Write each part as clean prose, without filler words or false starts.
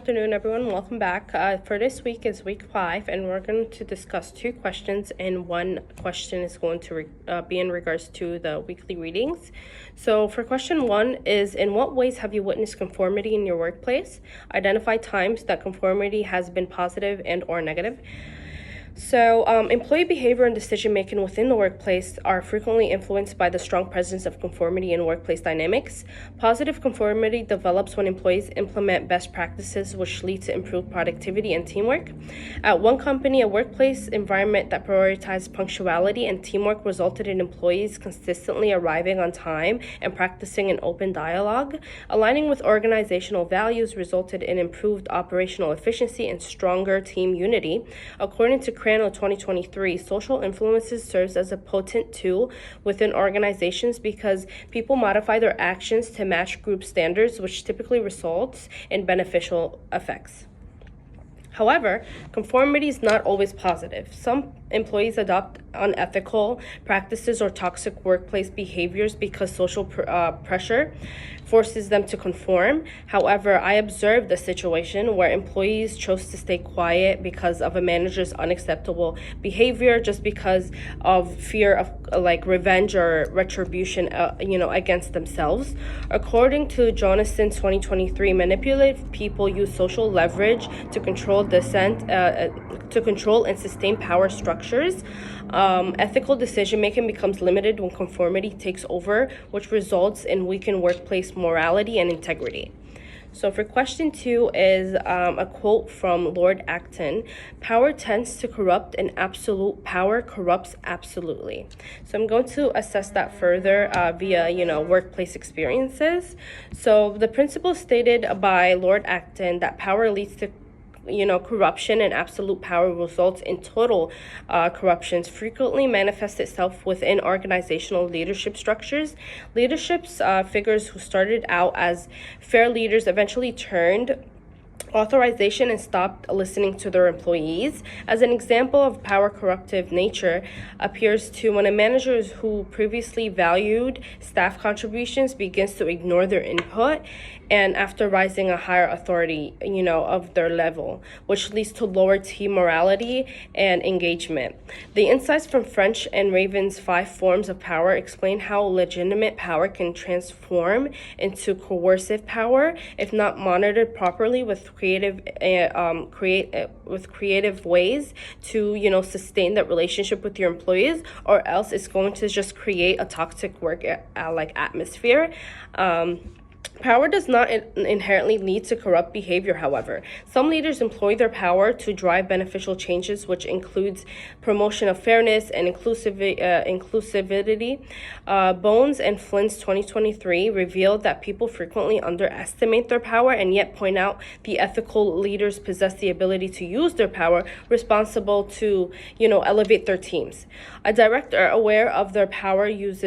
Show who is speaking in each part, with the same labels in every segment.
Speaker 1: Good afternoon, everyone. Welcome back. For this week is week 5, and we're going to discuss 2 questions, and one question is going to be in regards to the weekly readings. So for question 1 is, in what ways have you witnessed conformity in your workplace? Identify times that conformity has been positive and or negative. So, employee behavior and decision making within the workplace are frequently influenced by the strong presence of conformity in workplace dynamics. Positive conformity develops when employees implement best practices which lead to improved productivity and teamwork. At one company, a workplace environment that prioritized punctuality and teamwork resulted in employees consistently arriving on time and practicing an open dialogue. Aligning with organizational values resulted in improved operational efficiency and stronger team unity. According to 2023, social influences serves as a potent tool within organizations because people modify their actions to match group standards, which typically results in beneficial effects. However, conformity is not always positive. Some employees adopt unethical practices or toxic workplace behaviors because social pressure forces them to conform. However, I observed a situation where employees chose to stay quiet because of a manager's unacceptable behavior, just because of fear of revenge or retribution, against themselves. According to Jonasson 2023, manipulative people use social leverage to control and sustain power structures. Ethical decision making becomes limited when conformity takes over, which results in weakened workplace morality and integrity. So for question 2 is a quote from Lord Acton: "Power tends to corrupt, and absolute power corrupts absolutely." So I'm going to assess that further via workplace experiences. So the principle stated by Lord Acton that power leads to corruption, and absolute power results in total corruptions frequently manifests itself within organizational leadership structures. Leadership's figures who started out as fair leaders eventually turned authorization and stopped listening to their employees. As an example of power corruptive nature appears to when a manager who previously valued staff contributions begins to ignore their input, and after rising a higher authority of their level, which leads to lower team morality and engagement. The insights from French and Raven's 5 forms of power explain how legitimate power can transform into coercive power if not monitored properly with creative ways to sustain that relationship with your employees, or else it's going to just create a toxic work atmosphere. Power does not inherently lead to corrupt behavior, however. Some leaders employ their power to drive beneficial changes, which includes promotion of fairness and inclusivity. Bones and Flynn's 2023 revealed that people frequently underestimate their power and yet point out the ethical leaders possess the ability to use their power responsible to, elevate their teams. A director aware of their power used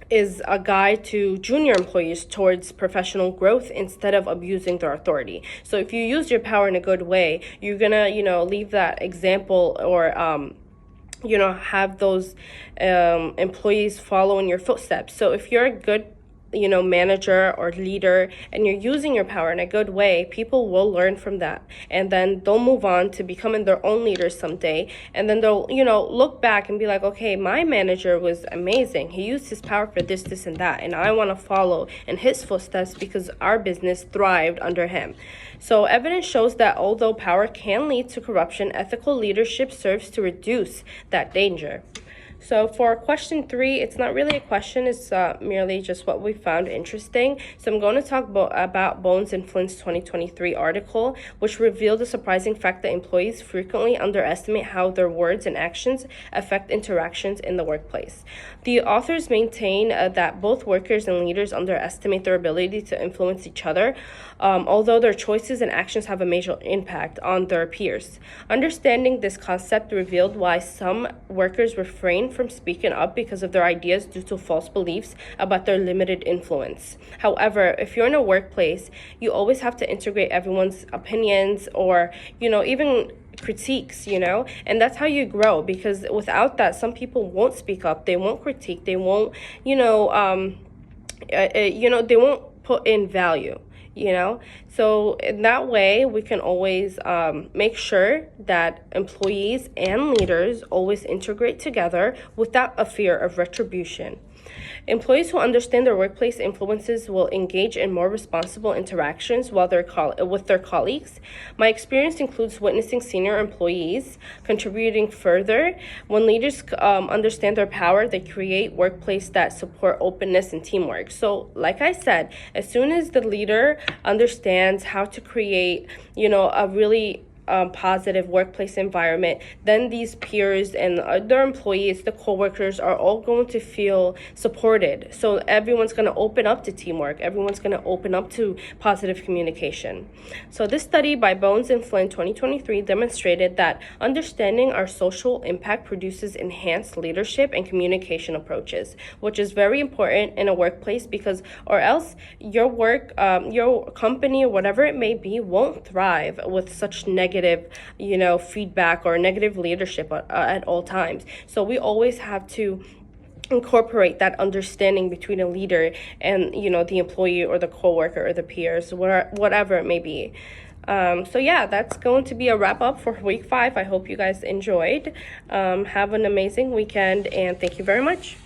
Speaker 1: is a guide to junior employees towards professional growth instead of abusing their authority. So if you use your power in a good way, you're gonna, leave that example, or have those employees follow in your footsteps. So if you're a good manager or leader and you're using your power in a good way, people will learn from that, and then they'll move on to becoming their own leaders someday, and then they'll look back and be like, okay, my manager was amazing, he used his power for this and that, and I want to follow in his footsteps because our business thrived under him. So evidence shows that although power can lead to corruption, ethical leadership serves to reduce that danger. So for question 3, it's not really a question, it's merely just what we found interesting. So I'm going to talk about Bones and Flynn's 2023 article, which revealed the surprising fact that employees frequently underestimate how their words and actions affect interactions in the workplace. The authors maintain that both workers and leaders underestimate their ability to influence each other, although their choices and actions have a major impact on their peers. Understanding this concept revealed why some workers refrain from speaking up because of their ideas due to false beliefs about their limited influence. However, if you're in a workplace, you always have to integrate everyone's opinions or, even critiques, and that's how you grow, because without that, some people won't speak up, they won't critique, they won't, they won't put in value. you know. So in that way, we can always make sure that employees and leaders always integrate together without a fear of retribution. Employees who understand their workplace influences will engage in more responsible interactions with their colleagues. My experience includes witnessing senior employees contributing further. When leaders understand their power, they create workplace that support openness and teamwork. So, like I said, as soon as the leader understands how to create, a really positive workplace environment, then these peers and their employees, the coworkers, are all going to feel supported. So everyone's going to open up to teamwork. Everyone's going to open up to positive communication. So this study by Bones and Flynn 2023 demonstrated that understanding our social impact produces enhanced leadership and communication approaches, which is very important in a workplace, because or else your work, your company, or whatever it may be, won't thrive with such negative feedback or negative leadership at all times. So we always have to incorporate that understanding between a leader and the employee or the coworker or the peers, whatever it may be. So yeah, that's going to be a wrap up for week 5. I hope you guys enjoyed. Have an amazing weekend, and thank you very much.